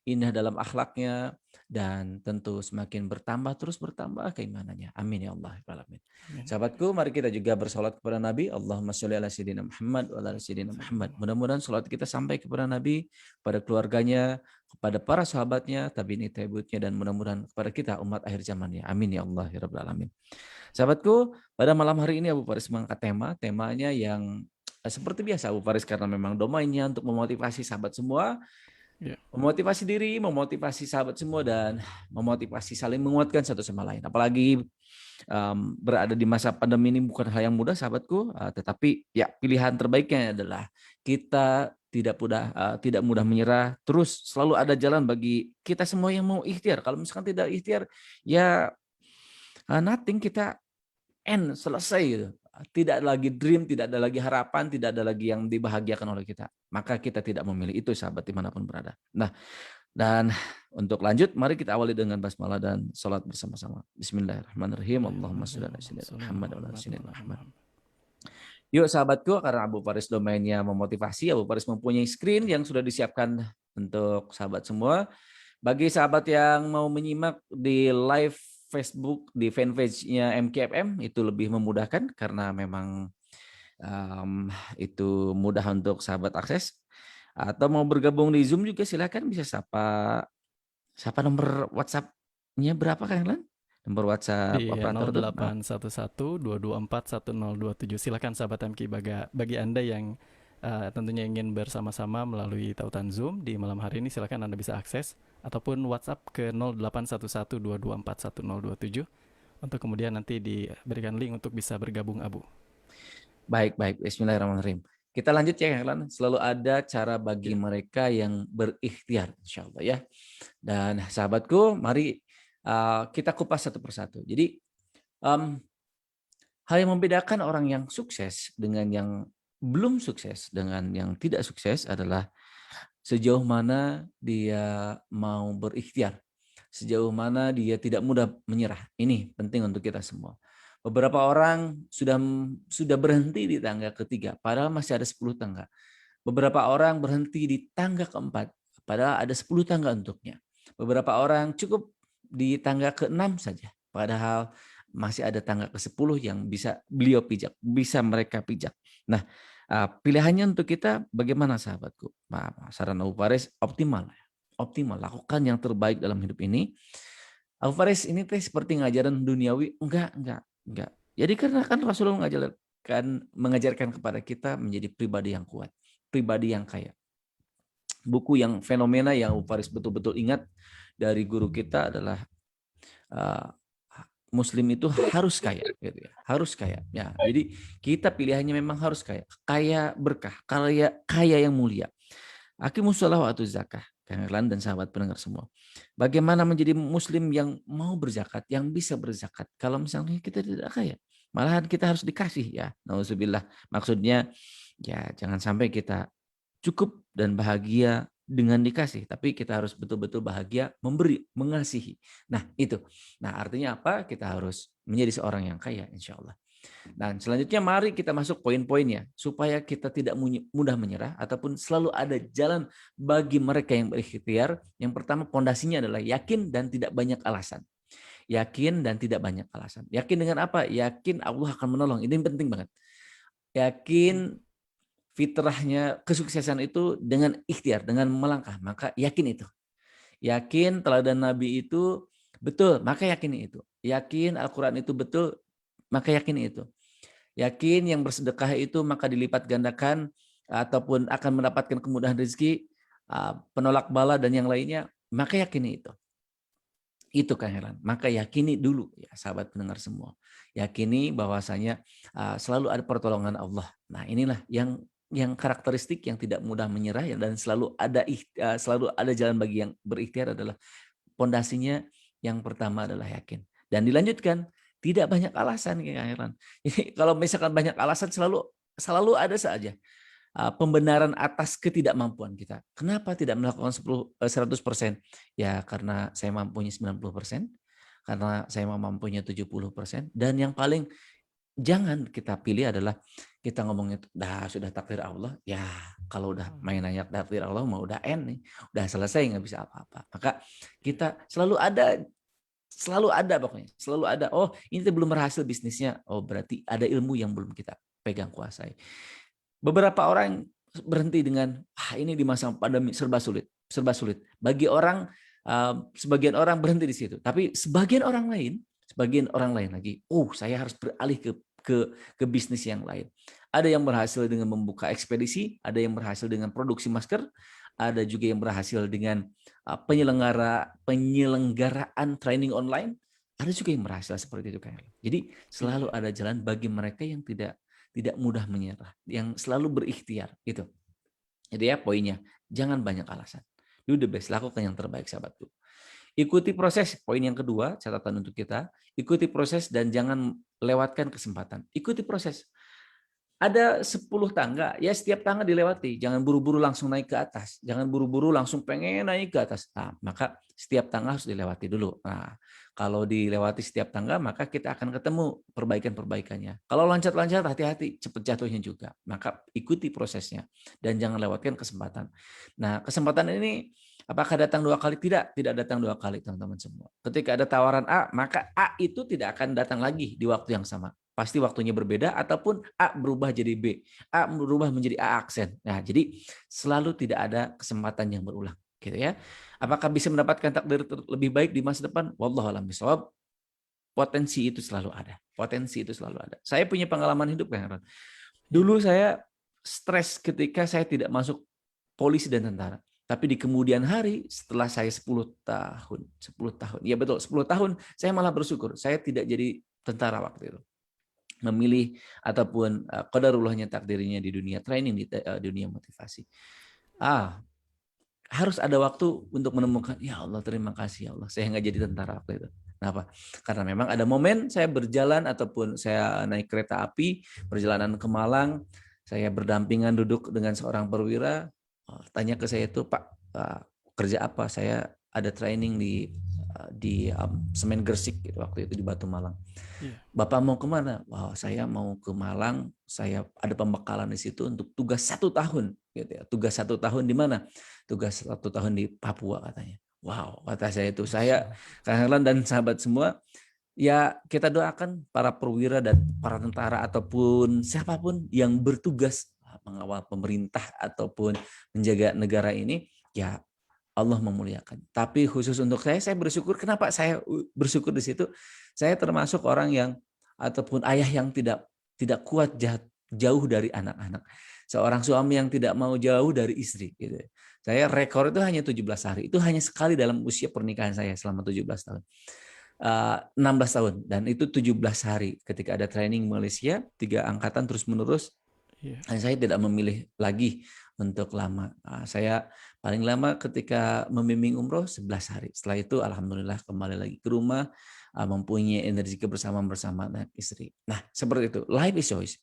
indah dalam akhlaknya, dan tentu semakin bertambah terus bertambah keimanannya. Amin ya Allah. Alamin. Amin. Sahabatku, mari kita juga bersolat kepada Nabi. Allahumma sholli ala sayyidina Muhammad wa ala sayyidina Muhammad. Mudah-mudahan solat kita sampai kepada Nabi, pada keluarganya, kepada para sahabatnya, tabi'in tabi'utnya, dan mudah-mudahan kepada kita umat akhir zamannya. Amin ya Allah ya rabbal alamin. Sahabatku, pada malam hari ini Abu Faris mengangkat temanya yang seperti biasa Abu Faris, karena memang domainnya untuk memotivasi sahabat semua, Ya. memotivasi diri, memotivasi sahabat semua, dan memotivasi saling menguatkan satu sama lain. Apalagi berada di masa pandemi ini bukan hal yang mudah sahabatku, tetapi ya pilihan terbaiknya adalah kita tidak mudah menyerah, terus selalu ada jalan bagi kita semua yang mau ikhtiar. Kalau misalkan tidak ikhtiar, ya nothing, kita end, selesai gitu. Tidak ada lagi dream, tidak ada lagi harapan, tidak ada lagi yang dibahagiakan oleh kita. Maka kita tidak memilih itu sahabat dimanapun berada. Nah, dan untuk lanjut, mari kita awali dengan basmalah dan salat bersama-sama. Bismillahirrahmanirrahim. Allahumma sholli ala sayyidina Muhammad wa ala sayyidina Muhammad. Yuk sahabatku, karena Abu Faris domainnya memotivasi, Abu Faris mempunyai screen yang sudah disiapkan untuk sahabat semua. Bagi sahabat yang mau menyimak di live Facebook di fanpage-nya MKFM, itu lebih memudahkan karena memang itu mudah untuk sahabat akses. Atau mau bergabung di Zoom juga silakan, bisa sapa nomor WhatsApp-nya berapa Kang Lan? Nomor WhatsApp Di operator tuh. Maaf. 0811-224-1027. Silakan sahabat MK, bagi Anda yang tentunya ingin bersama-sama melalui tautan Zoom di malam hari ini, silakan Anda bisa akses ataupun WhatsApp ke 0811-224-1027 untuk kemudian nanti diberikan link untuk bisa bergabung, Abu. Baik. Bismillahirrahmanirrahim. Kita lanjut ya Kang Lan. Selalu ada cara bagi mereka yang berikhtiar, insyaallah ya. Dan sahabatku, mari kita kupas satu persatu. Jadi hal yang membedakan orang yang sukses dengan yang belum sukses, dengan yang tidak sukses adalah sejauh mana dia mau berikhtiar, sejauh mana dia tidak mudah menyerah. Ini penting untuk kita semua. Beberapa orang sudah berhenti di tangga ketiga, padahal masih ada 10 tangga. Beberapa orang berhenti di tangga keempat, padahal ada 10 tangga untuknya. Beberapa orang cukup di tangga ke-6 saja, padahal masih ada tangga ke-10 yang bisa beliau pijak, bisa mereka pijak. Nah, pilihannya untuk kita bagaimana sahabatku? Saran Abu Faris optimal. Optimal, lakukan yang terbaik dalam hidup ini. Abu Faris, ini teh seperti ngajaran duniawi? Enggak. Jadi karena kan Rasulullah mengajarkan kepada kita menjadi pribadi yang kuat, pribadi yang kaya. Buku yang fenomena yang Abu Faris betul-betul ingat dari guru kita adalah Muslim itu harus kaya, gitu ya. Harus kaya. Ya, jadi kita pilihannya memang harus kaya, kaya berkah, kaya yang mulia. Aqimus shalah wa atuz zakah. Kang Erlan dan sahabat pendengar semua. Bagaimana menjadi muslim yang mau berzakat, yang bisa berzakat kalau misalnya kita tidak kaya? Malahan kita harus dikasih ya. Nauzubillah. Maksudnya ya jangan sampai kita cukup dan bahagia dengan dikasih, tapi kita harus betul-betul bahagia memberi, mengasihi. Nah, itu. Nah, artinya apa? Kita harus menjadi seorang yang kaya insya Allah. Dan selanjutnya mari kita masuk poin-poinnya supaya kita tidak mudah menyerah ataupun selalu ada jalan bagi mereka yang berikhtiar. Yang pertama pondasinya adalah yakin dan tidak banyak alasan. Yakin dan tidak banyak alasan. Yakin dengan apa? Yakin Allah akan menolong. Ini penting banget. Yakin fitrahnya kesuksesan itu dengan ikhtiar, dengan melangkah. Maka yakin itu. Yakin teladan Nabi itu betul, maka yakini itu. Yakin Al-Quran itu betul, maka yakini itu. Yakin yang bersedekah itu maka dilipat gandakan ataupun akan mendapatkan kemudahan rezeki, penolak bala dan yang lainnya, maka yakini itu. Itu Kang Heran. Maka yakini dulu ya sahabat pendengar semua. Yakini bahwasanya selalu ada pertolongan Allah. Nah, inilah yang karakteristik yang tidak mudah menyerah ya, dan selalu ada jalan bagi yang berikhtiar adalah pondasinya yang pertama adalah yakin. Dan dilanjutkan tidak banyak alasan Kang Heran. Jadi kalau misalkan banyak alasan selalu ada saja pembenaran atas ketidakmampuan kita. Kenapa tidak melakukan 100%? Ya karena saya mampunya 90%, karena saya mampunya 70%, dan yang paling jangan kita pilih adalah kita ngomongnya sudah takdir Allah, ya kalau udah main nanya takdir Allah mau udah end nih, udah selesai nggak bisa apa-apa. Maka kita selalu ada pokoknya, selalu ada. Oh ini belum berhasil bisnisnya, oh berarti ada ilmu yang belum kita pegang kuasai. Beberapa orang berhenti dengan ini di masa pandemi serba sulit, serba sulit. Bagi orang, sebagian orang berhenti di situ, tapi sebagian orang lain lagi, saya harus beralih ke bisnis yang lain. Ada yang berhasil dengan membuka ekspedisi, ada yang berhasil dengan produksi masker, ada juga yang berhasil dengan penyelenggaraan training online, ada juga yang berhasil seperti itu kan. Jadi selalu ada jalan bagi mereka yang tidak mudah menyerah, yang selalu berikhtiar gitu. Jadi ya poinnya, jangan banyak alasan. Do the best, lakukan yang terbaik sahabatku. Ikuti proses, poin yang kedua, catatan untuk kita. Ikuti proses dan jangan lewatkan kesempatan. Ikuti proses. Ada 10 tangga, ya setiap tangga dilewati. Jangan buru-buru langsung naik ke atas. Jangan buru-buru langsung pengen naik ke atas. Nah, maka setiap tangga harus dilewati dulu. Nah, kalau dilewati setiap tangga, maka kita akan ketemu perbaikan-perbaikannya. Kalau loncat-loncat, hati-hati, cepat jatuhnya juga. Maka ikuti prosesnya dan jangan lewatkan kesempatan. Nah, kesempatan ini apakah datang 2 kali? Tidak datang 2 kali, teman-teman semua. Ketika ada tawaran A, maka A itu tidak akan datang lagi di waktu yang sama. Pasti waktunya berbeda ataupun A berubah jadi B, A berubah menjadi A aksen. Nah, jadi selalu tidak ada kesempatan yang berulang, gitu ya. Apakah bisa mendapatkan takdir lebih baik di masa depan? Wallahu a'lam bishawab. Potensi itu selalu ada. Potensi itu selalu ada. Saya punya pengalaman hidup kan. Dulu saya stres ketika saya tidak masuk polisi dan tentara. Tapi di kemudian hari setelah saya 10 tahun. Ya betul, 10 tahun saya malah bersyukur saya tidak jadi tentara waktu itu. Memilih ataupun qadarullahnya takdirnya di dunia training, di dunia motivasi. Harus ada waktu untuk menemukan, ya Allah terima kasih ya Allah, saya nggak jadi tentara waktu itu. Kenapa? Karena memang ada momen saya berjalan ataupun saya naik kereta api, perjalanan ke Malang, saya berdampingan duduk dengan seorang perwira, tanya ke saya itu, Pak, kerja apa? Saya ada training di Semen Gresik gitu, waktu itu di Batu Malang. Bapak mau kemana? Wah, saya mau ke Malang. Saya ada pembekalan di situ untuk tugas 1 tahun. Gitu ya. Tugas 1 tahun di mana? Tugas 1 tahun di Papua katanya. Wow, kata saya itu. Saya, Kang Herlan dan sahabat semua, ya kita doakan para perwira dan para tentara ataupun siapapun yang bertugas mengawal pemerintah ataupun menjaga negara ini, ya Allah memuliakan. Tapi khusus untuk saya bersyukur. Kenapa saya bersyukur di situ? Saya termasuk orang yang ataupun ayah yang tidak kuat jauh dari anak-anak. Seorang suami yang tidak mau jauh dari istri. Gitu. Saya rekor itu hanya 17 hari. Itu hanya sekali dalam usia pernikahan saya selama 17 tahun. 16 tahun. Dan itu 17 hari. Ketika ada training Malaysia, 3 angkatan terus-menerus. Dan saya tidak memilih lagi untuk lama. Saya paling lama ketika membimbing umroh 11 hari. Setelah itu alhamdulillah kembali lagi ke rumah, mempunyai energi kebersamaan bersama anak istri. Nah, seperti itu. Life is choice.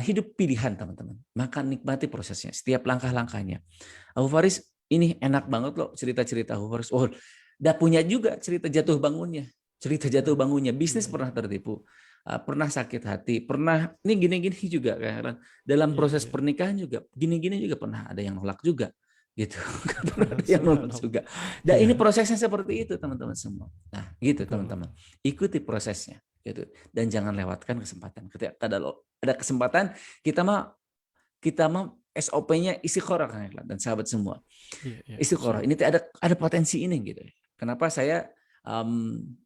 Hidup pilihan, teman-teman. Maka nikmati prosesnya, setiap langkah-langkahnya. Abu Faris, ini enak banget loh cerita-cerita Abu Faris. Oh, udah punya juga cerita jatuh bangunnya. Bisnis pernah tertipu. Pernah sakit hati, pernah ini gini-gini juga kan. Dalam proses pernikahan juga gini-gini juga pernah ada yang nolak juga gitu. Ada yang nolak juga. Dan ini prosesnya seperti itu teman-teman semua. Nah, gitu teman-teman. Ikuti prosesnya gitu dan jangan lewatkan kesempatan. Ketika ada kesempatan kita mah SOP-nya istiqoroh kan dan sahabat semua. Istiqoroh. Ini ada potensi ini gitu. Kenapa saya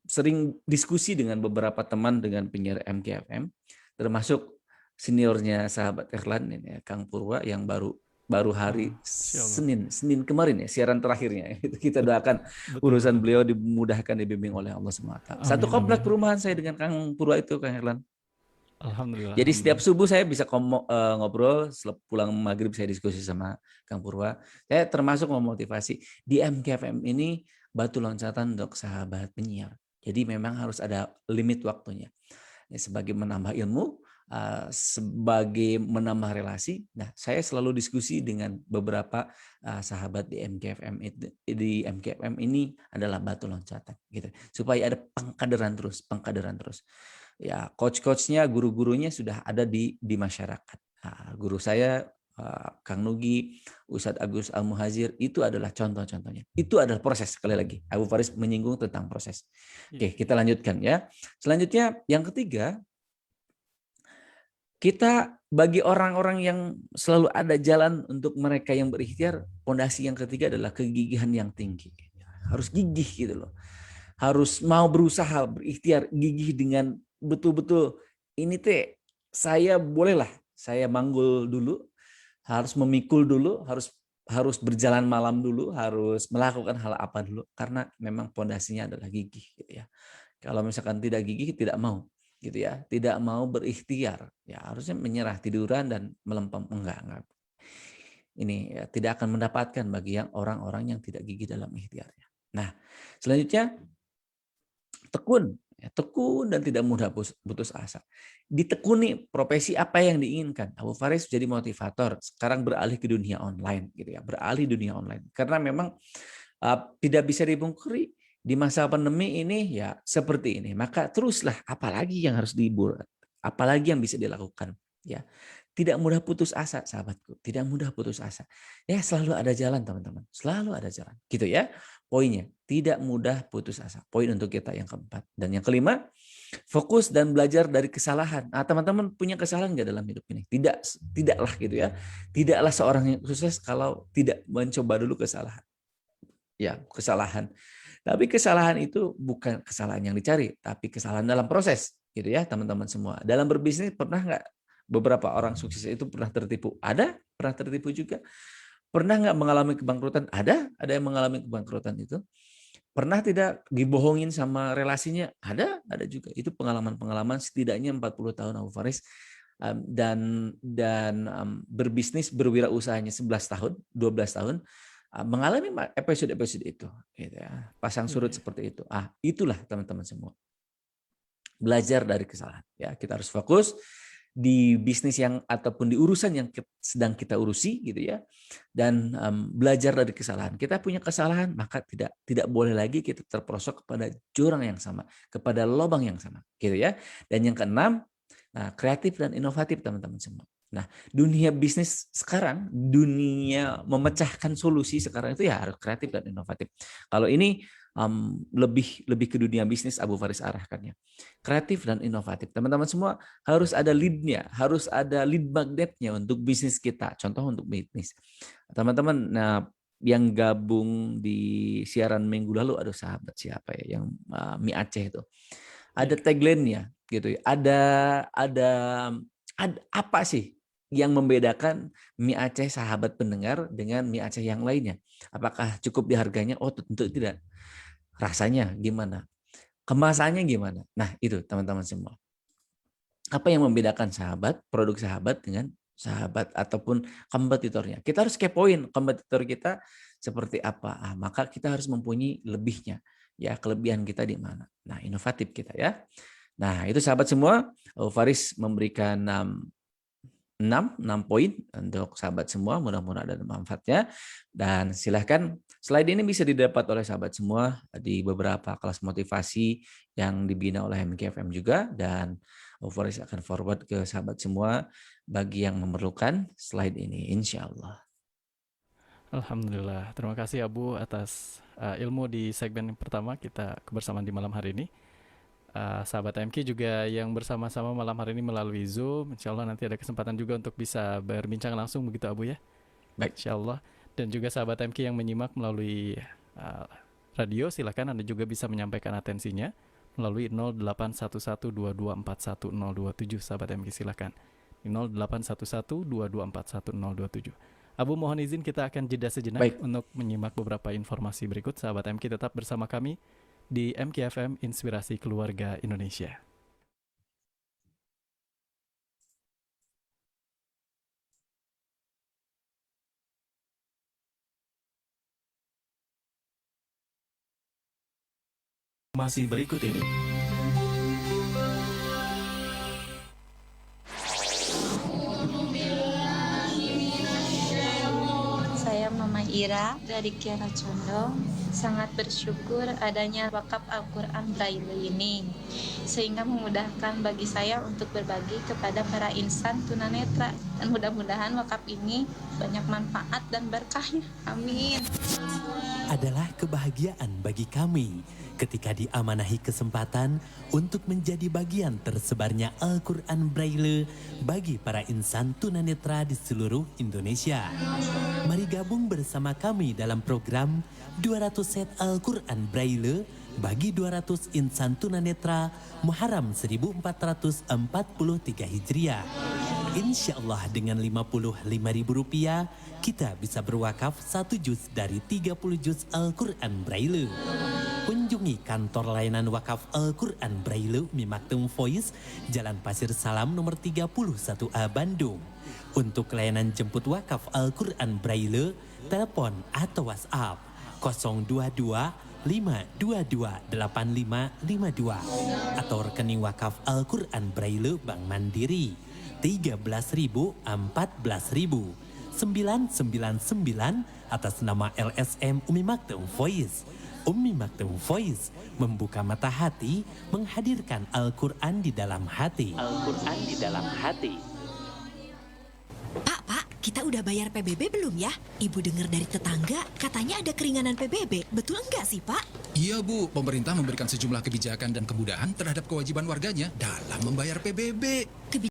sering diskusi dengan beberapa teman dengan penyiar MKFM, termasuk seniornya sahabat Erlan ini ya, Kang Purwa yang baru hari Senin kemarin ya siaran terakhirnya. Kita doakan urusan beliau dimudahkan, dibimbing oleh Allah SWT. Satu komplek perumahan saya dengan Kang Purwa itu, Kang Erlan. Alhamdulillah. Jadi setiap subuh saya bisa ngobrol, pulang maghrib saya diskusi sama Kang Purwa. Saya termasuk memotivasi di MKFM ini batu loncatan untuk sahabat penyiar. Jadi memang harus ada limit waktunya. Sebagai menambah ilmu, sebagai menambah relasi. Nah, saya selalu diskusi dengan beberapa sahabat di MKFM. Di MKFM ini adalah batu loncatan, gitu. Supaya ada pengkaderan terus. Ya, coach-coachnya, guru-gurunya sudah ada di masyarakat. Nah, guru saya Kang Nugi, Ustadz Agus Al-Muhajir, itu adalah contoh-contohnya. Itu adalah proses, sekali lagi. Abu Faris menyinggung tentang proses. Oke, kita lanjutkan ya. Selanjutnya, yang ketiga, kita bagi orang-orang yang selalu ada jalan untuk mereka yang berikhtiar, fondasi yang ketiga adalah kegigihan yang tinggi. Harus gigih gitu loh. Harus mau berusaha, berikhtiar, gigih dengan betul-betul ini saya bolehlah, saya manggul dulu, harus memikul dulu, harus berjalan malam dulu, harus melakukan hal apa dulu, karena memang pondasinya adalah gigih gitu ya. Kalau misalkan tidak gigih, tidak mau gitu ya, tidak mau berikhtiar, ya harusnya menyerah, tiduran dan melempem, enggak. Ini ya, tidak akan mendapatkan bagi yang orang-orang yang tidak gigih dalam ikhtiarnya. Nah, selanjutnya tekun, tekun dan tidak mudah putus asa. Ditekuni profesi apa yang diinginkan. Abu Faris jadi motivator, sekarang beralih ke dunia online gitu ya, beralih dunia online. Karena memang tidak bisa dipungkiri di masa pandemi ini ya seperti ini. Maka teruslah, apalagi yang harus dibuat, apalagi yang bisa dilakukan ya. Tidak mudah putus asa, sahabatku. Tidak mudah putus asa. Ya, selalu ada jalan, teman-teman. Selalu ada jalan. Gitu ya. Poinnya, tidak mudah putus asa. Poin untuk kita yang keempat. Dan yang kelima, fokus dan belajar dari kesalahan. Nah, teman-teman punya kesalahan nggak dalam hidup ini? Tidaklah gitu ya. Tidaklah seorang yang sukses kalau tidak mencoba dulu kesalahan. Ya, kesalahan. Tapi kesalahan itu bukan kesalahan yang dicari, tapi kesalahan dalam proses. Gitu ya, teman-teman semua. Dalam berbisnis pernah nggak beberapa orang sukses itu pernah tertipu? Ada, pernah tertipu juga. Pernah nggak mengalami kebangkrutan? Ada yang mengalami kebangkrutan itu. Pernah tidak dibohongin sama relasinya? Ada juga. Itu pengalaman-pengalaman setidaknya 40 tahun Abu Faris dan berbisnis, berwirausahanya 11 tahun, 12 tahun mengalami episode-episode itu, gitu ya. Pasang surut seperti itu. Itulah teman-teman semua. Belajar dari kesalahan. Ya, kita harus fokus di bisnis yang ataupun di urusan yang sedang kita urusi gitu ya, dan belajar dari kesalahan. Kita punya kesalahan, maka tidak boleh lagi kita terperosok kepada jurang yang sama, kepada lubang yang sama gitu ya. Dan yang keenam, kreatif dan inovatif teman-teman semua. Nah, dunia bisnis sekarang, dunia memecahkan solusi sekarang itu ya harus kreatif dan inovatif. Kalau ini lebih ke dunia bisnis Abu Faris arahkannya. Kreatif dan inovatif. Teman-teman semua harus ada lead-nya, harus ada lead magnetnya untuk bisnis kita. Contoh untuk bisnis. Teman-teman, yang gabung di siaran minggu lalu ada sahabat siapa ya yang Mi Aceh itu. Ada tagline-nya gitu ya. Ada apa sih yang membedakan Mi Aceh sahabat pendengar dengan Mi Aceh yang lainnya? Apakah cukup di harganya? Oh, tentu tidak. Rasanya gimana? Kemasannya gimana? Nah, itu teman-teman semua. Apa yang membedakan produk sahabat dengan sahabat ataupun kompetitornya? Kita harus kepoin kompetitor kita seperti apa. Maka kita harus mempunyai lebihnya. Ya, kelebihan kita di mana? Nah, inovatif kita ya. Nah, itu sahabat semua. Faris memberikan 6 poin untuk sahabat semua, mudah-mudahan ada manfaatnya. Dan silahkan slide ini bisa didapat oleh sahabat semua di beberapa kelas motivasi yang dibina oleh MKFM juga, dan Faris akan forward ke sahabat semua bagi yang memerlukan slide ini, insya Allah. Alhamdulillah, terima kasih Abu atas ilmu di segmen pertama kita kebersamaan di malam hari ini. Sahabat MK juga yang bersama-sama malam hari ini melalui Zoom, insya Allah nanti ada kesempatan juga untuk bisa berbincang langsung begitu Abu ya. Baik, insya Allah. Dan juga sahabat MK yang menyimak melalui radio, silakan Anda juga bisa menyampaikan atensinya melalui 081122411027 sahabat MK, silakan 081122411027. Abu, mohon izin kita akan jeda sejenak untuk menyimak beberapa informasi berikut. Sahabat MK tetap bersama kami di MKFM Inspirasi Keluarga Indonesia. Masih berikut ini. Saya Mama Ira dari Kiara Condong. Sangat bersyukur adanya wakaf Al-Quran Braille ini, sehingga memudahkan bagi saya untuk berbagi kepada para insan tunanetra. Dan mudah-mudahan wakaf ini banyak manfaat dan berkahnya. Amin. Adalah kebahagiaan bagi kami ketika diamanahi kesempatan untuk menjadi bagian tersebarnya Al-Quran Braille bagi para insan tunanetra di seluruh Indonesia. Mari gabung bersama kami dalam program 200 set Al-Quran Braille bagi 200 insan tunanetra Muharram 1443 Hijriah. Insya Allah dengan Rp55.000 kita bisa berwakaf 1 juz dari 30 juz Al-Quran Braille. Kunjungi kantor layanan wakaf Al-Quran Braille Umi Maktum Voice, Jalan Pasir Salam nomor 31A Bandung. Untuk layanan jemput wakaf Al-Quran Braille, telepon atau WhatsApp 022 522 8552 atau rekening wakaf Al-Quran Braille Bank Mandiri 13.000 14.000 999 atas nama LSM Umi Maktum Voice. Umi Maktum Voice membuka mata hati, menghadirkan Al-Quran di dalam hati. Al-Quran di dalam hati. Pak, kita udah bayar PBB belum ya? Ibu dengar dari tetangga, katanya ada keringanan PBB. Betul enggak sih, Pak? Iya, Bu. Pemerintah memberikan sejumlah kebijakan dan kemudahan terhadap kewajiban warganya dalam membayar PBB.